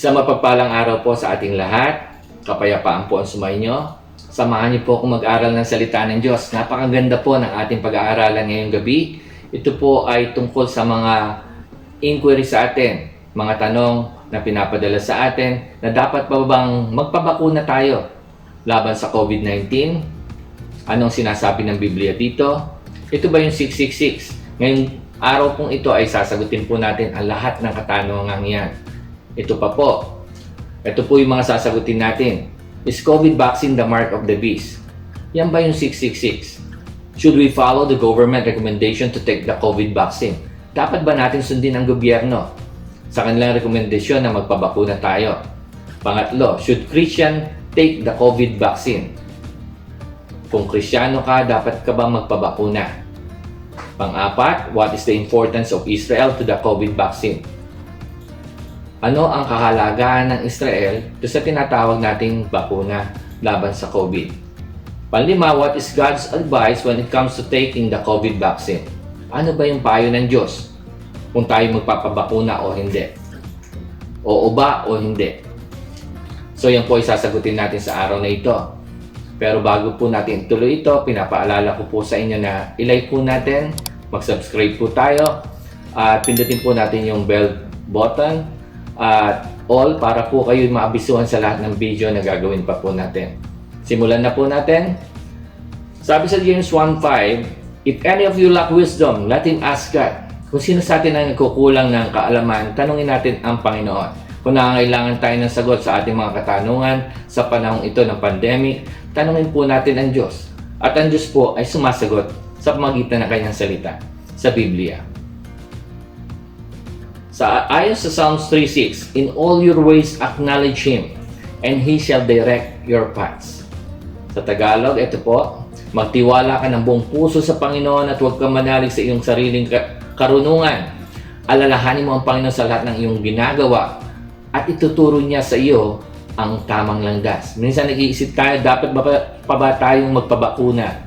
Isang mapagpalang araw po sa ating lahat. Kapayapaan po ang sumainyo. Samahan niyo po akong mag-aral ng salita ng Diyos. Napakaganda po ng ating pag-aaralan ngayong gabi. Ito po ay tungkol sa mga inquiry sa atin, mga tanong na pinapadala sa atin na dapat pa bang magpabakuna tayo laban sa COVID-19? Anong sinasabi ng Biblia dito? Ito ba yung 666? Ngayong araw pong ito ay sasagutin po natin ang lahat ng katanungan yan. Ito pa po. Ito po yung mga sasagutin natin. Is COVID vaccine the mark of the beast? Yan ba yung 666? Should we follow the government recommendation to take the COVID vaccine? Dapat ba natin sundin ang gobyerno sa kanilang rekomendasyon na magpabakuna tayo? Pangatlo, should Christian take the COVID vaccine? Kung Kristiyano ka, dapat ka ba magpabakuna? Pang-apat, what is the importance of Israel to the COVID vaccine? Ano ang kahalagahan ng Israel sa tinatawag nating bakuna laban sa COVID? Panlima, what is God's advice when it comes to taking the COVID vaccine? Ano ba yung payo ng Diyos kung tayo magpapabakuna o hindi? Oo ba o hindi? So yan po ay sasagutin natin sa araw na ito. Pero bago po natin ituloy ito, pinapaalala ko po sa inyo na ilike po natin, mag-subscribe po tayo, at pindutin po natin yung bell button at all para po kayo maabisuhan sa lahat ng video na gagawin pa po natin. Simulan na po natin. Sabi sa James 1:5, if any of you lack wisdom, let him ask God. Kung sino sa atin ang nagkukulang ng kaalaman, tanungin natin ang Panginoon. Kung nangangailangan tayo ng sagot sa ating mga katanungan sa panahong ito ng pandemic, tanungin po natin ang Diyos. At ang Diyos po ay sumasagot sa pamagitan ng kanyang salita sa Biblia. Ayon sa Psalms 3:6, in all your ways acknowledge Him, and He shall direct your paths. Sa Tagalog, ito po, magtiwala ka ng buong puso sa Panginoon at huwag kang manalig sa iyong sariling karunungan. Alalahanin mo ang Panginoon sa lahat ng iyong ginagawa at ituturo niya sa iyo ang tamang landas. Minsan nag-iisip tayo, dapat pa ba tayong magpabakuna?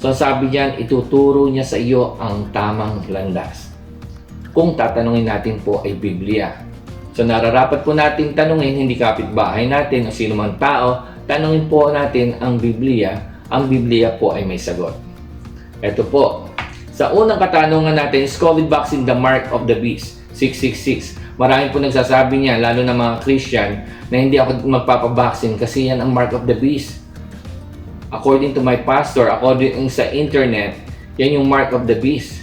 So sabi diyan, ituturo niya sa iyo ang tamang landas. Kung tatanungin natin po ay Biblia. So nararapat po nating tanungin, hindi kapitbahay natin o sino mang tao, tanungin po natin ang Biblia. Ang Biblia po ay may sagot. Ito po. Sa unang katanungan natin, is COVID vaccine the mark of the beast? 666. Marami po nagsasabi niya, lalo na mga Christian, na hindi ako magpapabaksin kasi yan ang mark of the beast. According to my pastor, according sa internet, yan yung mark of the beast.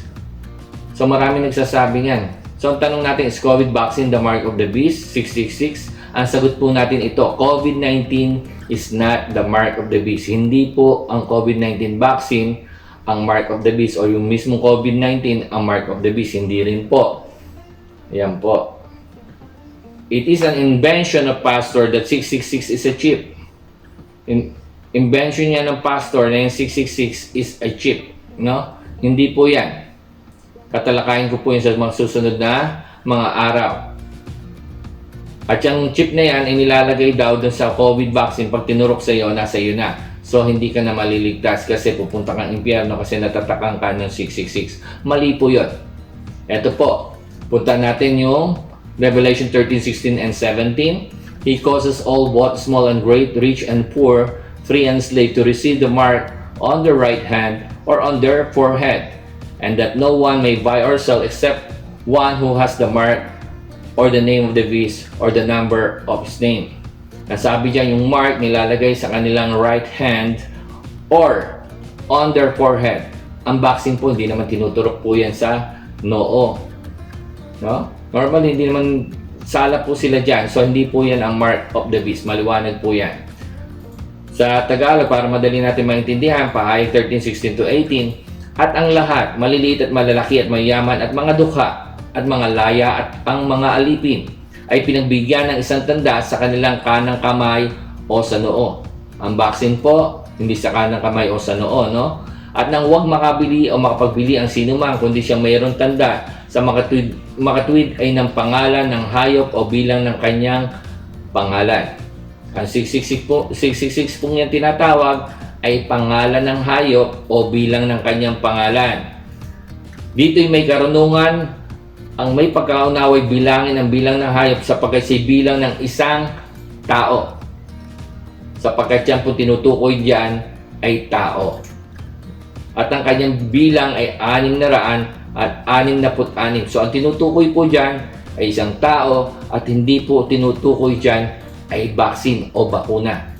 So marami nagsasabi niyan. So ang tanong natin, is COVID vaccine the mark of the beast? 666. Ang sagot po natin ito, COVID-19 is not the mark of the beast. Hindi po ang COVID-19 vaccine ang mark of the beast o yung mismong COVID-19 ang mark of the beast. Hindi rin po. Ayan po. It is an invention of pastor that 666 is a chip. Invention niya ng pastor na yung 666 is a chip. No? Hindi po yan. Katalakayin ko po yun sa mga susunod na mga araw. At yung chip na yan ay nilalagay daw dun sa COVID vaccine. Pag tinurok sa iyo, nasa iyo na. So hindi ka na maliligtas kasi pupunta kang impyerno kasi natatakan ka ng 666. Mali po yun. Ito po. Punta natin yung Revelation 13:16 and 17. He causes all both small and great, rich and poor, free and slave to receive the mark on their right hand or on their forehead, and that no one may buy or sell except one who has the mark or the name of the beast or the number of his name. Nasabi dyan yung mark nilalagay sa kanilang right hand or on their forehead. Ang vaccine po, hindi naman tinuturok po yan sa noo. No? Normally, hindi naman sala po sila dyan. So, hindi po yan ang mark of the beast. Maliwanag po yan. Sa Tagalog, para madali natin maintindihan, Pahayag 13:16-18, at ang lahat, maliliit at malalaki at mayaman at mga dukha at mga laya at ang mga alipin ay pinagbigyan ng isang tanda sa kanilang kanang kamay o sa noo. Ang vaccine po, hindi sa kanang kamay o sa noo, no? At nang huwag makabili o makapagbili ang sinuman kundi siyang mayroong tanda sa makatuwid ay ng pangalan ng hayop o bilang ng kanyang pangalan. Ang 666 po niyang tinatawag ay pangalan ng hayop o bilang ng kanyang pangalan. Dito'y may karunungan ang may pagkaunawa ay bilangin ang bilang ng hayop sapagkat siya bilang ng isang tao. Sapagkat yan po tinutukoy diyan ay tao. At ang kanyang bilang ay 666. So ang tinutukoy po diyan ay isang tao at hindi po tinutukoy diyan ay vaccine o bakuna.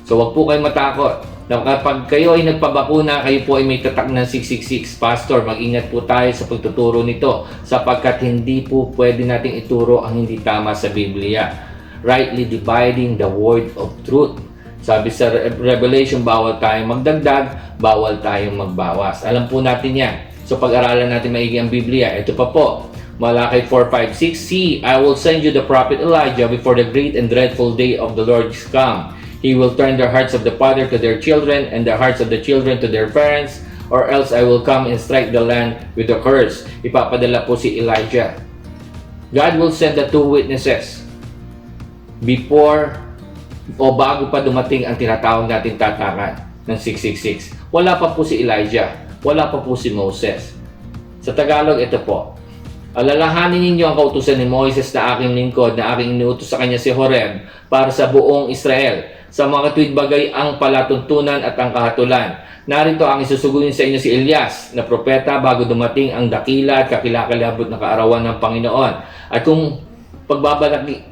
So wag po kayong matakot. Na kapag kayo ay nagpabakuna, kayo po ay may tatak ng 666. Pastor, mag-ingat po tayo sa pagtuturo nito sapagkat hindi po pwede nating ituro ang hindi tama sa Biblia. Rightly dividing the word of truth. Sabi sa Revelation, bawal tayong magdagdag, bawal tayong magbawas. Alam po natin yan. So pag-aralan natin maigi ang Biblia. Ito pa po, Malakay 4:5-6. See, I will send you the prophet Elijah before the great and dreadful day of the Lord is come. He will turn the hearts of the father to their children and the hearts of the children to their parents, or else I will come and strike the land with a curse. Ipapadala po si Elijah. God will send the two witnesses before o bago pa dumating ang tinatawag natin tatakan ng 666. Wala pa po si Elijah. Wala pa po si Moses. Sa Tagalog, ito po. Alalahanin ninyo ang kautusan ni Moises na aking lingkod na aking inuutos sa kanya si Horeb para sa buong Israel. Sa mga tuwid bagay ang palatuntunan at ang kahatulan. Narito ang isusuguin sa inyo si Elias na propeta bago dumating ang dakila at kakilakilabot na kaarawan ng Panginoon. At kung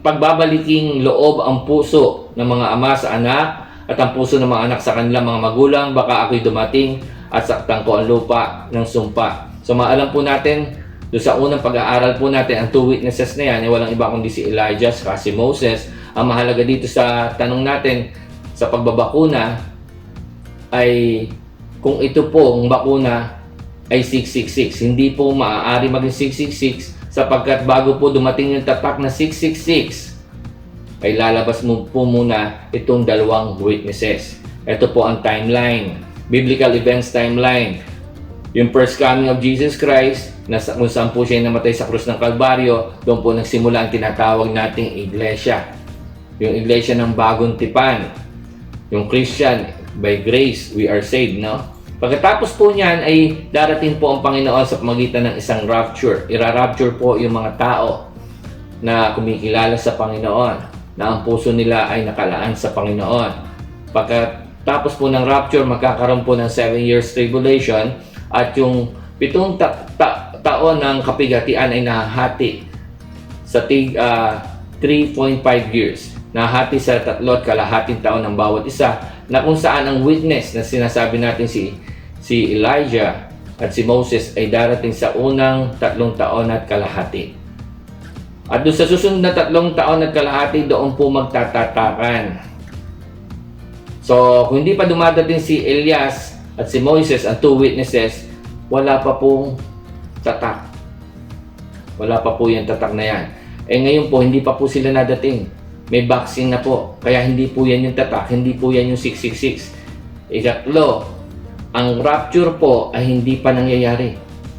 pagbabaliking loob ang puso ng mga ama sa anak at ang puso ng mga anak sa kanilang mga magulang, baka ako'y dumating at saktan ko ang lupa ng sumpa. So maalam po natin, doon sa unang pag-aaral po natin, ang two witnesses na yan ay walang iba kundi si Elijah at si Moses. Ang mahalaga dito sa tanong natin sa pagbabakuna ay kung ito pong bakuna ay 666. Hindi po maaari maging 666 sapagkat bago po dumating yung tatak na 666 ay lalabas mo po muna itong dalawang witnesses. Ito po ang timeline, biblical events timeline. Yung first coming of Jesus Christ, kung saan po siya namatay sa krus ng Kalbaryo, doon po nagsimula ang tinatawag nating iglesia. Yung iglesia ng bagong tipan. Yung Christian, by grace, we are saved, no? Pagkatapos po niyan ay darating po ang Panginoon sa pamagitan ng isang rapture. Ira-rapture po yung mga tao na kumikilala sa Panginoon, na ang puso nila ay nakalaan sa Panginoon. Pagkatapos po ng rapture, magkakaroon po ng 7 years tribulation at yung 7 taon ng kapigatian ay nahahati sa 3.5 years. Nahati sa 3.5 taon ng bawat isa, na kung saan ang witness na sinasabi natin si Elijah at si Moses ay darating sa unang 3 taon at kalahati. At doon sa susunod na 3 taon at kalahati, doon po magtatatakan. So kung hindi pa dumadating si Elias at si Moses, ang two witnesses, wala pa pong tatak. Wala pa po yung tatak na yan. Ngayon po, hindi pa po sila nadating. May vaccine na po. Kaya hindi po yan yung tatak, hindi po yan yung 666. Ikatlo, ang rapture po ay hindi pa nangyayari.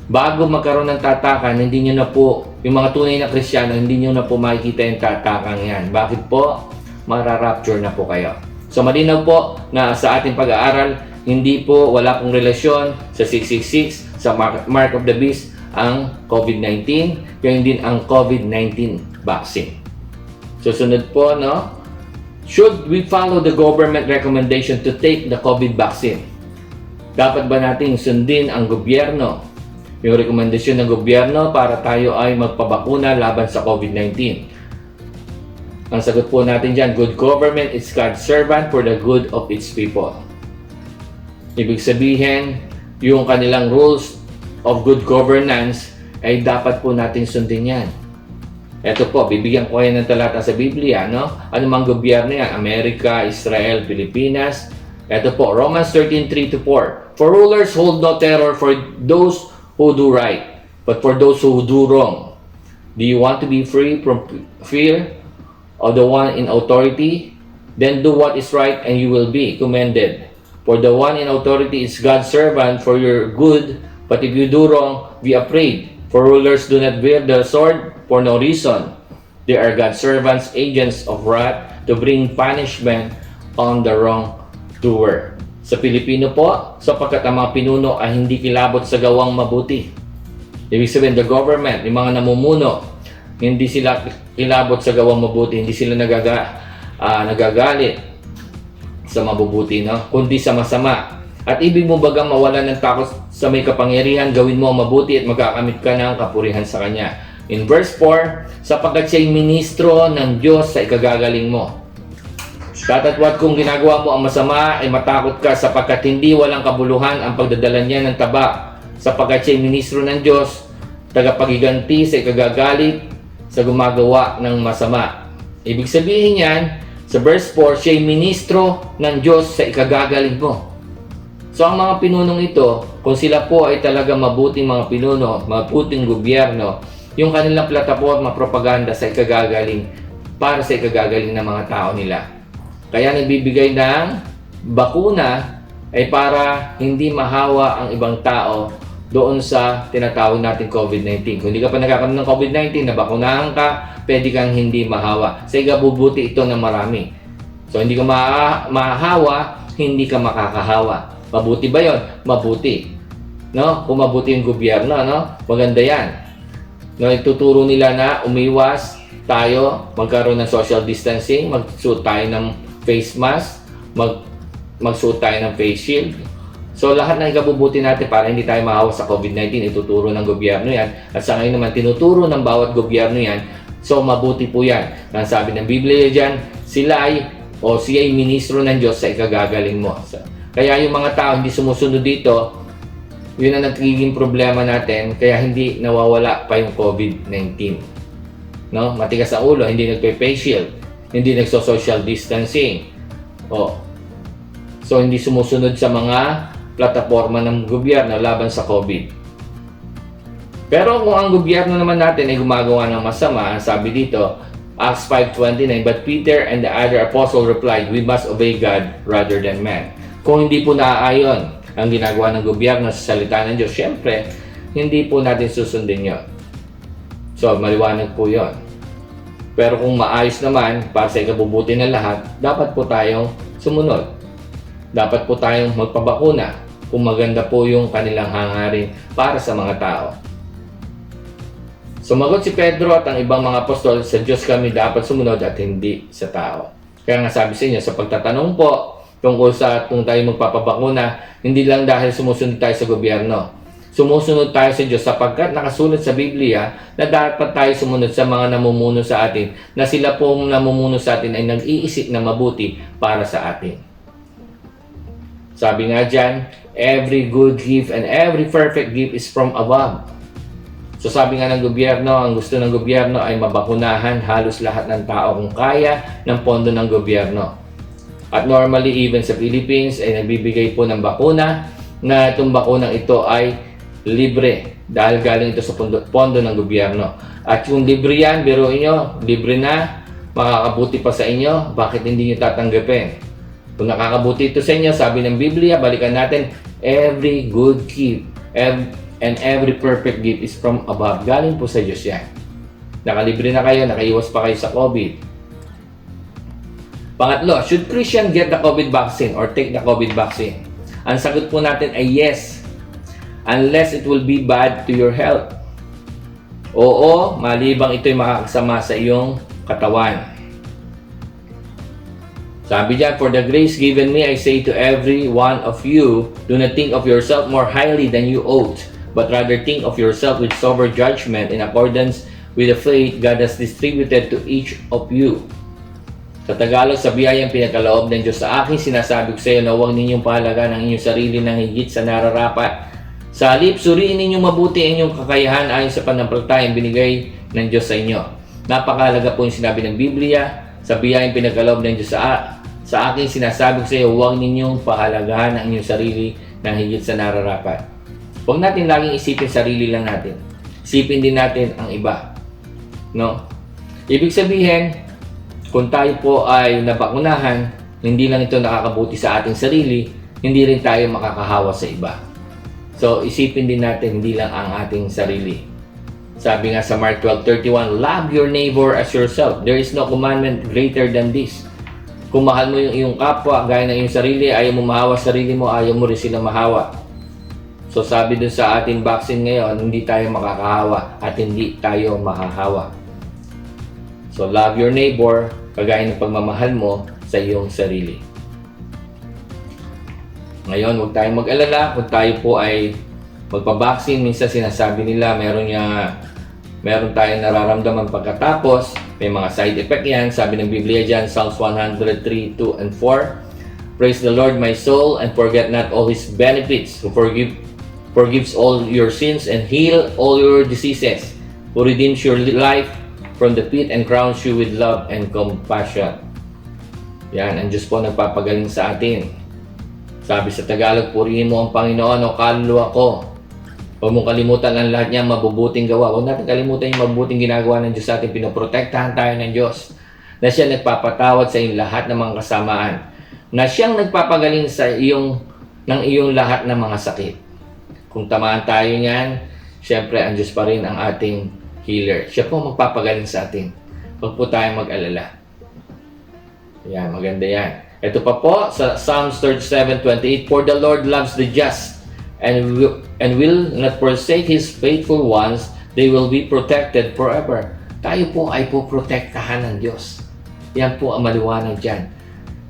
Bago magkaroon ng tatakan, hindi nyo na po, yung mga tunay na Kristiyano, hindi nyo na po makikita yung tatakang yan. Bakit po? Mara-rapture na po kayo. So malinaw po na sa ating pag-aaral, hindi po, wala pong relasyon sa 666, sa mark of the beast, ang COVID-19, kaya din ang COVID-19 vaccine. Susunod po, no? Should we follow the government recommendation to take the COVID vaccine? Dapat ba nating sundin ang gobyerno? Yung rekomendasyon ng gobyerno para tayo ay magpabakuna laban sa COVID-19. Ang sagot po natin dyan, good government is God's servant for the good of its people. Ibig sabihin, yung kanilang rules of good governance ay dapat po natin sundin yan. Ito po, bibigyan ko kayo ng talata sa Biblia, no? Ano mang gobyerno yan? Amerika, Israel, Pilipinas. Ito po, Romans 13:3-4. For rulers hold no terror for those who do right, but for those who do wrong. Do you want to be free from fear of the one in authority? Then do what is right and you will be commended. For the one in authority is God's servant for your good, but if you do wrong, be afraid. For rulers do not bear the sword for no reason. They are God's servants, agents of wrath, to bring punishment on the wrongdoer. Sa Pilipino po, sapagkat ang mga pinuno ay hindi kilabot sa gawang mabuti. Ibig sabihin, the government, yung mga namumuno, hindi sila kilabot sa gawang mabuti, hindi sila nagagalit sa mabubuti, no? Kundi sa masama. At ibig mo bagang mawalan ng takot sa may kapangyarihan, gawin mo ang mabuti at magkakamit ka ng kapurihan sa Kanya. In verse 4, sapagkat siya'y ministro ng Diyos sa ikagagaling mo. Tatatwat kung ginagawa mo ang masama ay matakot ka sapagkat hindi walang kabuluhan ang pagdadala niya ng taba. Sapagkat siya'y ministro ng Diyos, tagapagiganti sa ikagagalit sa gumagawa ng masama. Ibig sabihin yan, sa verse 4, siya'y ministro ng Diyos sa ikagagaling mo. So ang mga pinunong ito, kung sila po ay talaga mabuting mga pinuno, mabuting gobyerno, yung kanilang plataforma propaganda sa ikagagaling para sa ikagagaling ng mga tao nila. Kaya nagbibigay ng bakuna ay para hindi mahawa ang ibang tao doon sa tinatawag natin COVID-19. Kung hindi ka pa nagkakaroon ng COVID-19, nabakunahan ka, pwede kang hindi mahawa. Sa igabubuti ito ng marami. So hindi ka mahahawa, hindi ka makakahawa. Mabuti ba yon? Mabuti. No? Kung mabuti yung gobyerno, no? Maganda yan. No, ituturo nila na umiwas tayo, magkaroon ng social distancing, magsuot tayo ng face mask, magsuot tayo ng face shield. So lahat ng ikabubuti natin para hindi tayo mahawa sa COVID-19, ituturo ng gobyerno yan. At sa ngayon naman, tinuturo ng bawat gobyerno yan. So mabuti po yan. Nasabi ng Biblia dyan, siya ay ministro ng Diyos sa ikagagaling mo. Kaya yung mga tao hindi sumusunod dito, yun ang nagiging problema natin, kaya hindi nawawala pa yung COVID-19. No? Matigas ang ulo, hindi nagpe-face shield, hindi nagso-social distancing. So hindi sumusunod sa mga plataforma ng gobyerno laban sa COVID. Pero kung ang gobyerno naman natin ay gumagawa ng masama, sabi dito, Acts 5:29, but Peter and the other apostle replied, we must obey God rather than man. Kung hindi po naaayon ang ginagawa ng gobyerno sa salita ng Diyos, syempre, hindi po natin susundin yon. So, maliwanag po yon. Pero kung maayos naman, para sa ikabubuti ng lahat, dapat po tayong sumunod. Dapat po tayong magpabakuna kung maganda po yung kanilang hangarin para sa mga tao. Sumagot si Pedro at ang ibang mga apostol, sa Diyos kami dapat sumunod at hindi sa tao. Kaya nga sabi sa inyo, sa pagtatanong po, tungkol sa kung tayo magpapabakuna, hindi lang dahil sumusunod tayo sa gobyerno. Sumusunod tayo sa Diyos sapagkat nakasulat sa Biblia na dapat tayo sumunod sa mga namumuno sa atin, na sila pong namumuno sa atin ay nag-iisip na mabuti para sa atin. Sabi nga dyan, every good gift and every perfect gift is from above. So sabi nga ng gobyerno, ang gusto ng gobyerno ay mabakunahan halos lahat ng tao kung kaya ng pondo ng gobyerno. At normally, even sa Philippines, ay nagbibigay po ng bakuna na itong bakunang ito ay libre dahil galing ito sa pondo ng gobyerno. At kung libre yan, biruin nyo, libre na, makakabuti pa sa inyo, bakit hindi nyo tatanggapin? Kung nakakabuti ito sa inyo, sabi ng Biblia, balikan natin, every good gift and every perfect gift is from above. Galing po sa Diyos yan. Nakalibre na kayo, nakaiwas pa kayo sa COVID. Pangatlo, should Christian get the COVID vaccine or take the COVID vaccine? Ang sagot po natin ay yes, unless it will be bad to your health. Oo, malibang ito'y makakasama sa iyong katawan. Sabi diyan, for the grace given me, I say to every one of you, do not think of yourself more highly than you ought, but rather think of yourself with sober judgment in accordance with the faith God has distributed to each of you. Sa Tagalog, sa biyayang pinagkaloob ng Diyos sa akin, sinasabi ko sa iyo na huwag ninyong pahalagaan ang inyong sarili ng higit sa nararapat. Sa halip, suriin ninyong mabuti ang inyong kakayahan ayon sa pananampalatayang binigay ng Diyos sa inyo. Napakahalaga po yung sinabi ng Biblia. Sa biyayang pinagkaloob ng Diyos sa akin, sinasabi ko sa iyo, huwag ninyong pahalagahan ang inyong sarili ng higit sa nararapat. Huwag natin laging isipin sarili lang natin. Isipin din natin ang iba. No? Ibig sabihin, kung tayo po ay nabakunahan, hindi lang ito nakakabuti sa ating sarili, hindi rin tayo makakahawa sa iba. So, isipin din natin, hindi lang ang ating sarili. Sabi nga sa Mark 12:31, love your neighbor as yourself. There is no commandment greater than this. Kung mahal mo yung iyong kapwa, gaya ng iyong sarili, ayaw mo mahawa sa sarili mo, ayaw mo rin sila mahawa. So sabi dun sa ating vaccine ngayon, hindi tayo makakahawa at hindi tayo mahahawa. So love your neighbor, kagaya ng pagmamahal mo sa iyong sarili. Ngayon, huwag tayong mag-alala kung tayo po ay magpa-vaccine. Minsan sinasabi nila meron tayong nararamdaman pagkatapos, may mga side effect yan. Sabi ng Biblia dyan, Psalms 103, 2 and 4. Praise the Lord, my soul, and forget not all His benefits, who forgives all your sins and heal all your diseases, who redeems your life from the pit and crowns you with love and compassion. Yan, ang Diyos po nagpapagaling sa atin. Sabi sa Tagalog, purihin mo ang Panginoon o kaluluwa ko. Huwag mong kalimutan ang lahat niya mabubuting gawa. Huwag natin kalimutan yung mabubuting ginagawa ng Diyos sa atin. Pinoprotektahan tayo ng Diyos na siya nagpapatawad sa iyong lahat ng mga kasamaan. Na siyang nagpapagaling sa ng iyong lahat ng mga sakit. Kung tamaan tayo niyan, syempre ang Diyos pa rin ang ating healer. Siya po magpapagaling sa atin. Huwag po tayong mag-alala. Yan, maganda yan. Ito pa po sa Psalms 37:28, For the Lord loves the just and will not forsake His faithful ones. They will be protected forever. Tayo po ay poprotektahan ng Diyos. Yan po ang maliwanag dyan.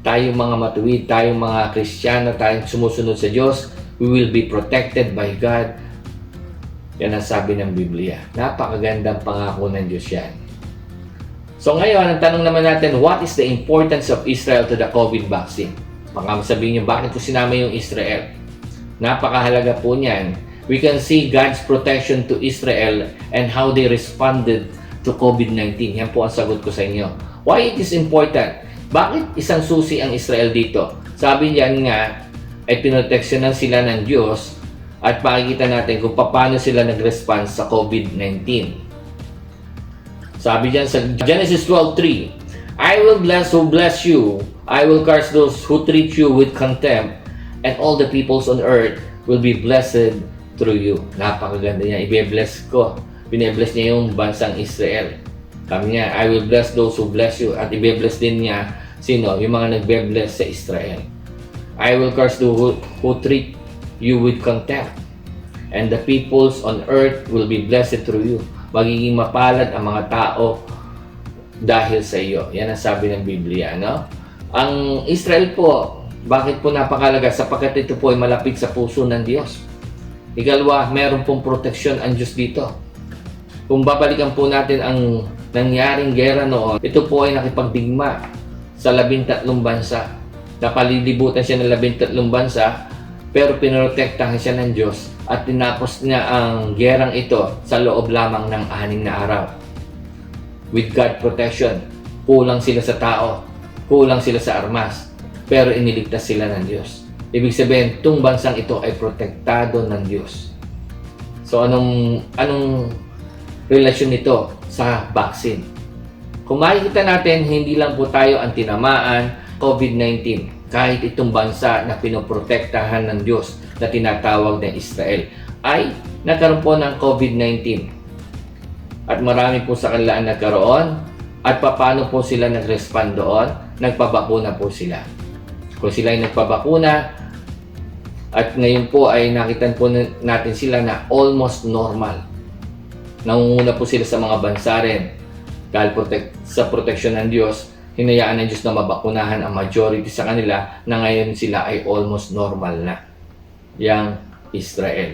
Tayo mga matuwid, tayo mga Kristiyano, tayong sumusunod sa Diyos, we will be protected by God. Yan ang sabi ng Biblia. Napakagandang pangako ng Diyos yan. So ngayon, ang tanong naman natin, what is the importance of Israel to the COVID vaccine? Baka sabihin niyo, bakit ko sinama yung Israel? Napakahalaga po niyan. We can see God's protection to Israel and how they responded to COVID-19. Yan po ang sagot ko sa inyo. Why it is important? Bakit isang susi ang Israel dito? Sabi niyan nga, ay pinoteksyonan sila ng Diyos at makikita natin kung paano sila nag-respond sa COVID-19. Sabi diyan sa Genesis 12:3, I will bless who bless you, I will curse those who treat you with contempt, and all the peoples on earth will be blessed through you. Napakaganda niya. I-bless ko. Bine-bless niya yung bansang Israel. Sabi niya, I will bless those who bless you. At i-bless din niya sino? Yung mga nagbe-bless sa Israel. I will curse those who treat you with contempt, and the peoples on earth will be blessed through you. Magiging mapalad ang mga tao dahil sa iyo. Yan ang sabi ng Biblia, no? Ang Israel po, bakit po napakalaga? Sapagkat ito po ay malapit sa puso ng Diyos. Ikalawa, meron pong proteksyon ang Diyos dito. Kung babalikan po natin ang nangyaring gera noon, ito po ay nakipagdigma sa 13 bansa. Napalilibutan siya ng 13 bansa, pero pinoprotektahan siya ng Diyos at tinapos niya ang gerang ito sa loob lamang ng 6 na araw. With God protection, kulang sila sa tao, kulang sila sa armas, pero iniligtas sila ng Diyos. Ibig sabihin, itong bansang ito ay protektado ng Diyos. So anong relasyon nito sa vaccine? Kung makikita natin, hindi lang po tayo ang tinamaan COVID-19. Kahit itong bansa na pinoprotektahan ng Diyos na tinatawag na Israel ay nagkaroon po ng COVID-19. At marami po sa kanila ang nagkaroon. At paano po sila nag-respond doon? Nagpabakuna po sila. Kung sila ay nagpabakuna at ngayon po ay nakita po natin sila na almost normal. Nangunguna po sila sa mga bansa rin. Dahil sa proteksyon ng Diyos, hinayaan ng Diyos na mabakunahan ang majority sa kanila na ngayon sila ay almost normal na. Yang Israel.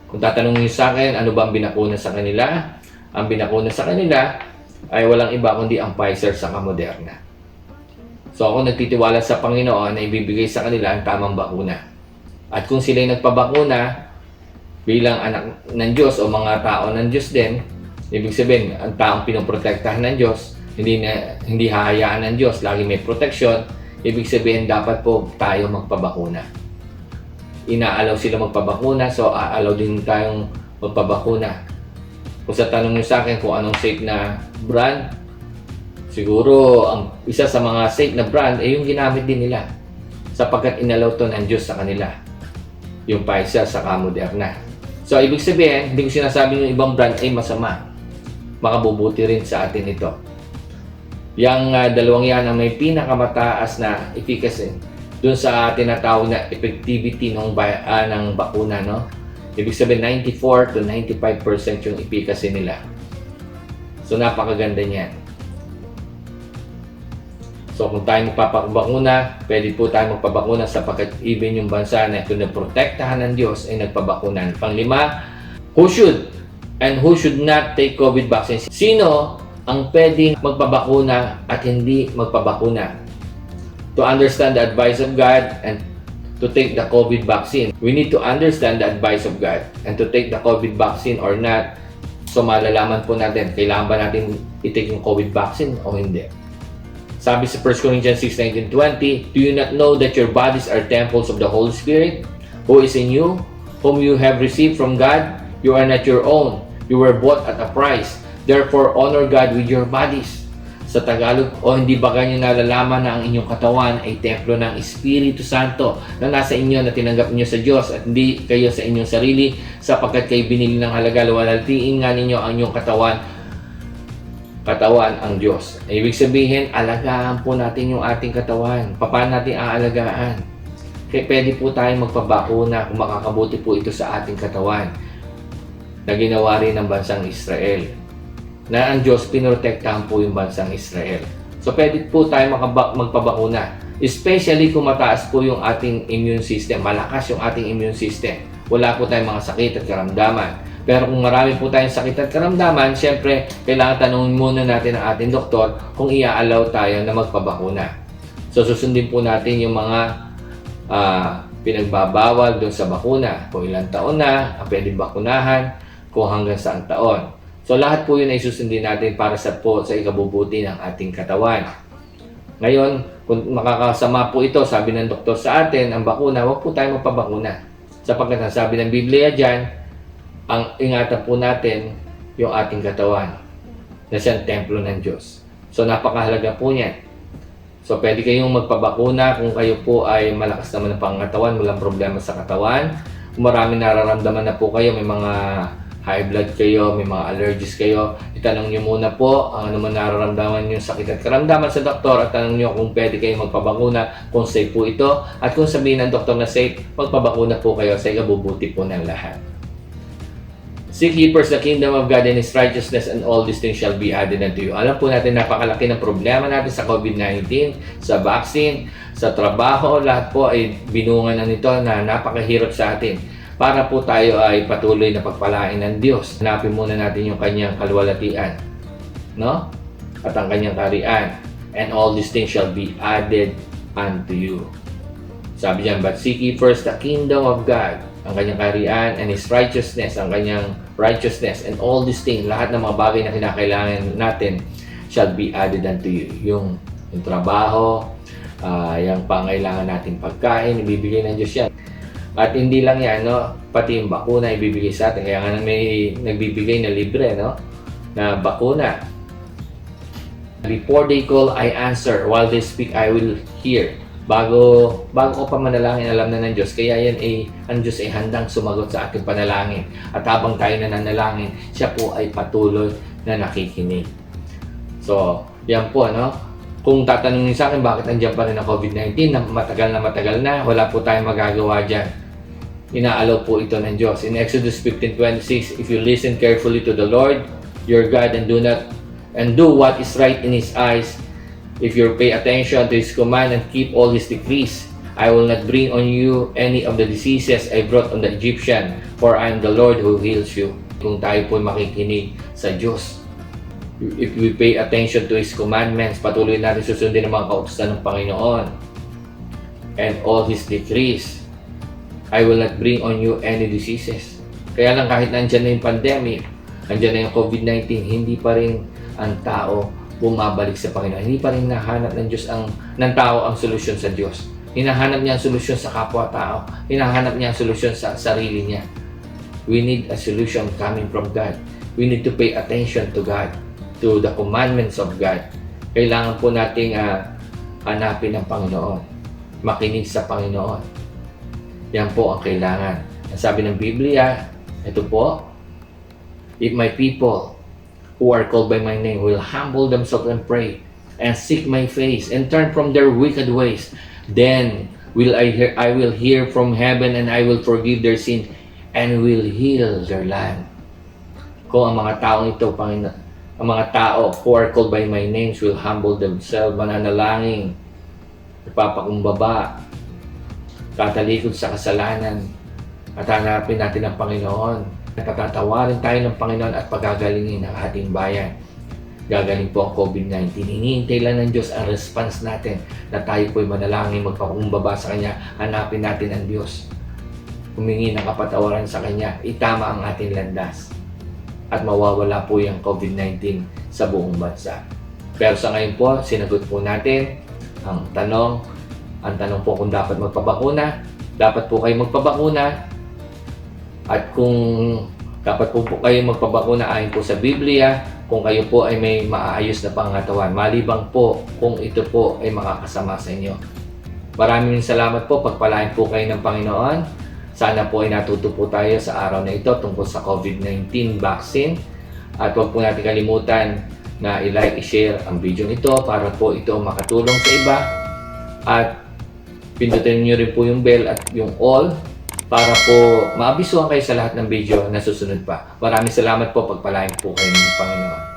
Kung tatanungin niyo sa akin, ano ba ang binakuna sa kanila? Ang binakuna sa kanila ay walang iba kundi ang Pfizer sa Moderna. So ako nagtitiwala sa Panginoon na ibibigay sa kanila ang tamang bakuna. At kung sila ay nagpabakuna bilang anak ng Diyos o mga tao ng Diyos din, ibig sabihin, ang taong pinoprotektahan ng Diyos, hindi hahayaan ng Diyos, lagi may proteksyon, ibig sabihin dapat po tayo magpabakuna. Inaalaw sila magpabakuna, so aalaw din tayong magpabakuna. Kung sa tanong nyo sa akin kung anong safe na brand, siguro ang isa sa mga safe na brand ay yung ginamit din nila. Sapagkat inalaw to ng Diyos sa kanila. Yung Pfizer sa Moderna. So ibig sabihin, hindi ko sinasabing yung ibang brand ay masama. Makabubuti rin sa atin ito. Yang dalawang yan ang may pinakamataas na efficacy dun sa tinatawag na effectivity ng bakuna, no? Ibig sabihin, 94 to 95% yung efficacy nila. So, napakaganda niyan. So, kung tayo magpapabakuna, pwede po tayo magpabakuna sapagkat even yung bansa na ito na protektahan ng Diyos ay nagpabakunan. Panglima, who should and who should not take COVID vaccine? Sino ang pwedeng magpabakuna at hindi magpabakuna? To understand the advice of God and to take the COVID vaccine, we need to understand the advice of God and to take the COVID vaccine or not. So, malalaman po natin, kailangan ba natin i-take yung COVID vaccine o hindi? Sabi sa 1 Corinthians 6:19-20, do you not know that your bodies are temples of the Holy Spirit, who is in you, whom you have received from God? You are not your own. You were bought at a price. Therefore, honor God with your bodies. Sa Tagalog, o hindi ba ganyan nalalaman na ang inyong katawan ay templo ng Espiritu Santo na nasa inyo na tinanggap niyo sa Diyos at hindi kayo sa inyong sarili sapagkat kayo binili ng halaga. Luwalhatiin nga ninyo ang inyong katawan ang Diyos. Ibig sabihin, alagaan po natin yung ating katawan. Paano natin aalagaan? Kaya pwede po tayong magpabakuna kung makakabuti po ito sa ating katawan na ginawa rin ng bansang Israel. Na ang Diyos pinotektahan po yung bansang Israel. So pwede po tayong magpabakuna. Especially kung mataas po yung ating immune system. Malakas yung ating immune system. Wala po tayong mga sakit at karamdaman. Pero kung marami po tayong sakit at karamdaman, syempre, kailangan tanungin muna natin ang ating doktor kung i-allow tayo na magpabakuna. So, susundin po natin yung mga pinagbabawal doon sa bakuna. Kung ilang taon na, pwedeng bakunahan, kung hanggang saang taon. So, lahat po yun ay susundin natin para sa ikabubuti ng ating katawan. Ngayon, kung makakasama po ito, sabi ng doktor sa atin, ang bakuna, huwag po tayo magpabakuna. Sapagkat sabi ng Biblia dyan, ang ingatan po natin yung ating katawan na siyang templo ng Diyos. So, napakahalaga po niyan. So, pwede kayong magpabakuna kung kayo po ay malakas naman ang pangatawan, walang problema sa katawan. Kung maraming nararamdaman na po kayo, may mga high blood kayo, may mga allergies kayo, itanong nyo muna po ano man nararamdaman nyo sakit at karamdaman sa doktor at tanong nyo kung pwede kayo magpabakuna, kung safe po ito. At kung sabihin ng doktor na safe, magpabakuna po kayo sa ikabubuti po ng lahat. Seek ye first the kingdom of God and His righteousness, and all these things shall be added unto you. Alam po natin, napakalaki ng problema natin sa COVID-19, sa vaccine, sa trabaho, lahat po ay binungan na nito na napakahirap sa atin. Para po tayo ay patuloy na pagpalain ng Diyos. Hanapin muna natin yung kanyang kaluwalhatian, no? At ang kanyang kaharian. And all these things shall be added unto you. Sabi diyan, but seek ye first the kingdom of God, ang kanyang kaharian, and His righteousness, ang kanyang righteousness, and all these things, lahat ng mga bagay na kinakailangan natin shall be added unto you. Yung trabaho, yung pangailangan nating pagkain, ibibigay ng Diyos yan. At hindi lang yan, no? Pati yung bakuna ibibigay sa atin. Kaya nga may nagbibigay na libre, no? Na bakuna. Before they call, I answer. While they speak, I will hear. Bago ko pa manalangin, alam na ng Diyos. Kaya yan ang Diyos ay handang sumagot sa ating panalangin. At habang tayo nananalangin, siya po ay patuloy na nakikinig. So, yan po, no? Kung tatanungin sa akin, bakit nandiyan pa rin ang COVID-19 na matagal na, wala po tayong magagawa dyan. Inaalaw po ito ng Diyos. In Exodus 15:26, if you listen carefully to the Lord, your God, and do what is right in His eyes, if you pay attention to His command and keep all His decrees, I will not bring on you any of the diseases I brought on the Egyptian, for I am the Lord who heals you. Kung tayo po makikinig sa Diyos, if we pay attention to His commandments, patuloy natin susundin ang mga kautusan ng Panginoon, and all His decrees, I will not bring on you any diseases. Kaya lang kahit nandyan na yung pandemic, nandyan na yung COVID-19, hindi pa rin ang tao bumabalik sa Panginoon. Hindi pa rin nahanap ng tao ang solusyon sa Diyos. Hinahanap niya ang solusyon sa kapwa-tao. Hinahanap niya ang solusyon sa sarili niya. We need a solution coming from God. We need to pay attention to God, to the commandments of God. Kailangan po nating hanapin ang Panginoon. Makinig sa Panginoon. Yan po ang kailangan. Ang sabi ng Biblia, ito po, if my people who are called by my name will humble themselves and pray and seek my face and turn from their wicked ways, then I will hear from heaven and I will forgive their sin and will heal their land. Kung ang mga taong ito, ang mga tao who are called by my names will humble themselves, mananalangin, ipapakumbaba, tatalikod sa kasalanan, at hanapin natin ang Panginoon. Patatawarin tayo ng Panginoon at pagagalingin ang ating bayan. Gagaling po ang COVID-19. Hinihintay lang ng Diyos ang response natin na tayo po'y manalangin, magpakumbaba sa Kanya, hanapin natin ang Diyos. Humingi ng kapatawaran sa Kanya, itama ang ating landas. At mawawala po yung COVID-19 sa buong bansa. Pero sa ngayon po, sinagot po natin ang tanong. Ang tanong po kung dapat magpabakuna. Dapat po kayo magpabakuna. At kung dapat po kayo magpabakuna ayon po sa Biblia, kung kayo po ay may maayos na pangatawan, malibang po kung ito po ay makakasama sa inyo. Maraming salamat po, pagpalain po kayo ng Panginoon. Sana po ay natuto po tayo sa araw na ito tungkol sa COVID-19 vaccine. At huwag po natin kalimutan na i-like, i-share ang video nito para po ito makatulong sa iba. At pindutin nyo rin po yung bell at yung all para po maabisuhan kayo sa lahat ng video na susunod pa. Maraming salamat po, pagpalain po kayo ng Panginoon.